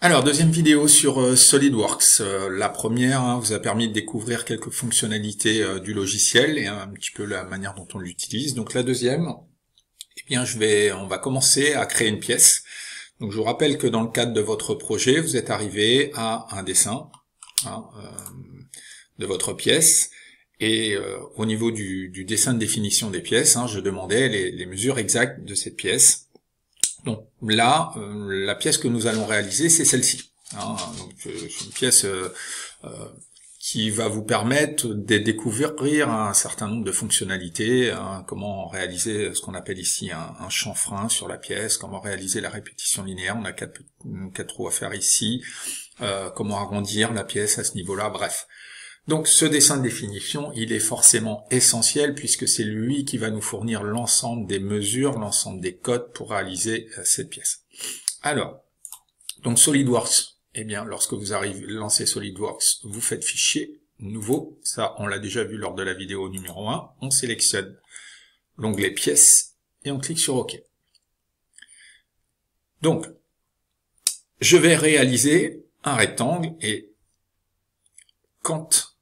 Alors, deuxième vidéo sur SolidWorks. La première vous a permis de découvrir quelques fonctionnalités du logiciel et un petit peu la manière dont on l'utilise. Donc la deuxième, eh bien, on va commencer à créer une pièce. Donc je vous rappelle que dans le cadre de votre projet, vous êtes arrivé à un dessin de votre pièce. Et au niveau du dessin de définition des pièces, je demandais les mesures exactes de cette pièce. Donc là, la pièce que nous allons réaliser, c'est celle-ci. Donc c'est une pièce qui va vous permettre de découvrir un certain nombre de fonctionnalités, comment réaliser ce qu'on appelle ici un chanfrein sur la pièce, comment réaliser la répétition linéaire, on a quatre trous à faire ici, comment arrondir la pièce à ce niveau-là, bref. Donc ce dessin de définition, il est forcément essentiel puisque c'est lui qui va nous fournir l'ensemble des mesures, l'ensemble des codes pour réaliser cette pièce. Alors, donc SolidWorks, eh bien lorsque vous lancez SolidWorks, vous faites fichier, nouveau, ça on l'a déjà vu lors de la vidéo numéro 1, on sélectionne l'onglet pièces et on clique sur OK. Donc, je vais réaliser un rectangle et quand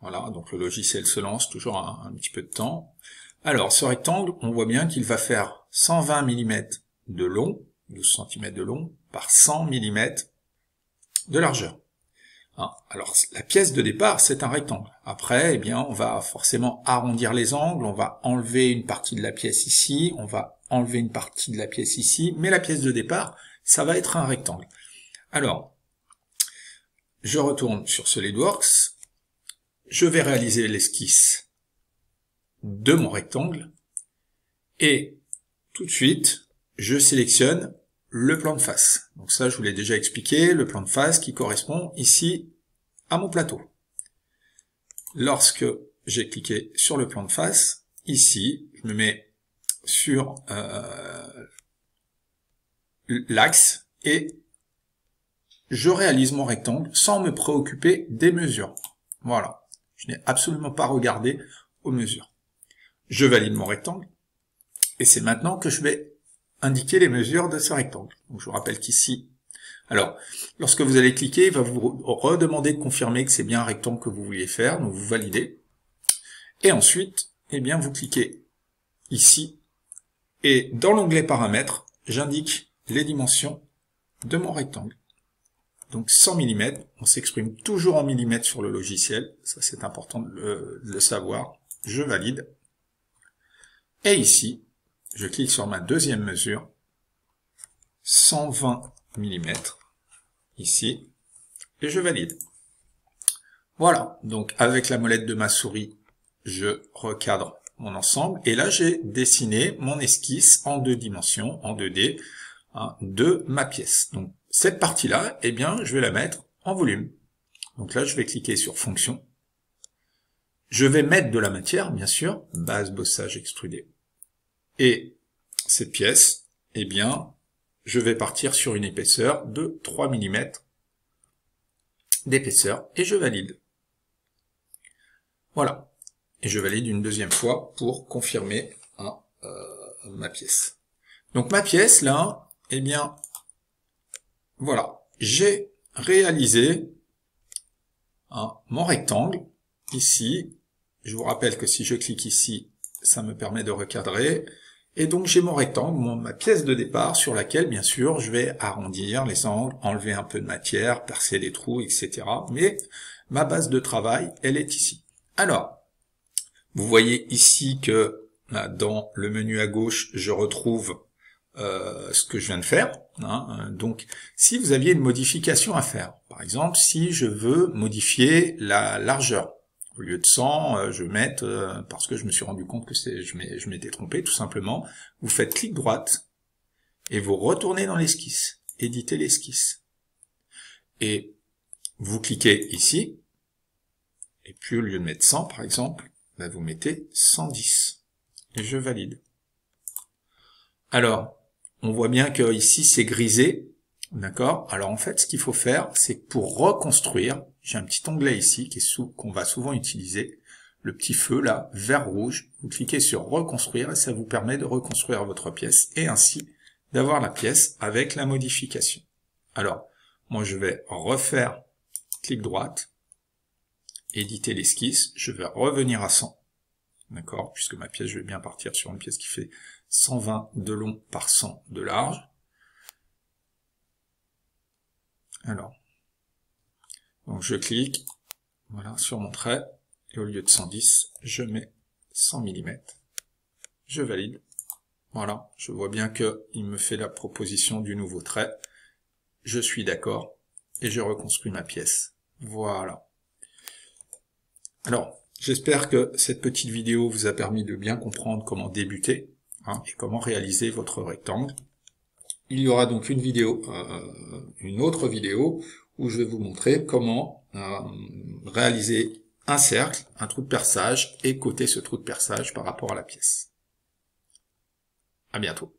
voilà, donc le logiciel se lance, toujours un petit peu de temps. Alors, ce rectangle, on voit bien qu'il va faire 120 mm de long, 12 cm de long, par 100 mm de largeur. Alors, la pièce de départ, c'est un rectangle. Après, eh bien, on va forcément arrondir les angles, on va enlever une partie de la pièce ici, on va enlever une partie de la pièce ici, mais la pièce de départ, ça va être un rectangle. Alors, je retourne sur SolidWorks. Je vais réaliser l'esquisse de mon rectangle et tout de suite, je sélectionne le plan de face. Donc ça, je vous l'ai déjà expliqué, le plan de face qui correspond ici à mon plateau. Lorsque j'ai cliqué sur le plan de face, ici, je me mets sur l'axe et je réalise mon rectangle sans me préoccuper des mesures. Voilà. Je n'ai absolument pas regardé aux mesures. Je valide mon rectangle et c'est maintenant que je vais indiquer les mesures de ce rectangle. Donc je vous rappelle qu'ici, alors lorsque vous allez cliquer, il va vous redemander de confirmer que c'est bien un rectangle que vous vouliez faire, donc vous validez. Et ensuite, eh bien vous cliquez ici et dans l'onglet paramètres, j'indique les dimensions de mon rectangle. Donc 100 mm, on s'exprime toujours en millimètres sur le logiciel, ça c'est important de le savoir, je valide. Et ici, je clique sur ma deuxième mesure, 120 mm, ici, et je valide. Voilà, donc avec la molette de ma souris, je recadre mon ensemble, et là j'ai dessiné mon esquisse en 2 dimensions, en 2D, de ma pièce. Donc cette partie-là, eh bien, je vais la mettre en volume. Donc là, je vais cliquer sur Fonction. Je vais mettre de la matière, bien sûr, base bossage extrudé. Et cette pièce, eh bien, je vais partir sur une épaisseur de 3 mm d'épaisseur et je valide. Voilà. Et je valide une deuxième fois pour confirmer ma pièce. Donc ma pièce, là, eh bien, voilà, j'ai réalisé mon rectangle, ici, je vous rappelle que si je clique ici, ça me permet de recadrer, et donc j'ai mon rectangle, ma pièce de départ, sur laquelle, bien sûr, je vais arrondir les angles, enlever un peu de matière, percer des trous, etc. Mais ma base de travail, elle est ici. Alors, vous voyez ici que dans le menu à gauche, je retrouve ce que je viens de faire. Donc, si vous aviez une modification à faire, par exemple, si je veux modifier la largeur, au lieu de 100, je vais mettre, parce que je me suis rendu compte que je m'étais trompé, tout simplement, vous faites clic droite et vous retournez dans l'esquisse, éditer l'esquisse. Et vous cliquez ici, et puis au lieu de mettre 100, par exemple, vous mettez 110, et je valide. Alors, on voit bien que ici c'est grisé, d'accord? Alors en fait, ce qu'il faut faire, c'est que pour reconstruire, j'ai un petit onglet ici qu'on va souvent utiliser, le petit feu là, vert rouge. Vous cliquez sur reconstruire et ça vous permet de reconstruire votre pièce et ainsi d'avoir la pièce avec la modification. Alors, moi je vais refaire clic droite, éditer l'esquisse, je vais revenir à 100, d'accord, puisque ma pièce, je vais bien partir sur une pièce qui fait 120 de long par 100 de large. Alors, donc je clique, voilà, sur mon trait, et au lieu de 110, je mets 100 mm, je valide, voilà, je vois bien qu'il me fait la proposition du nouveau trait, je suis d'accord, et je reconstruis ma pièce, voilà. Alors, j'espère que cette petite vidéo vous a permis de bien comprendre comment débuter, hein, et comment réaliser votre rectangle. Il y aura donc une autre vidéo où je vais vous montrer comment réaliser un cercle, un trou de perçage, et coter ce trou de perçage par rapport à la pièce. À bientôt.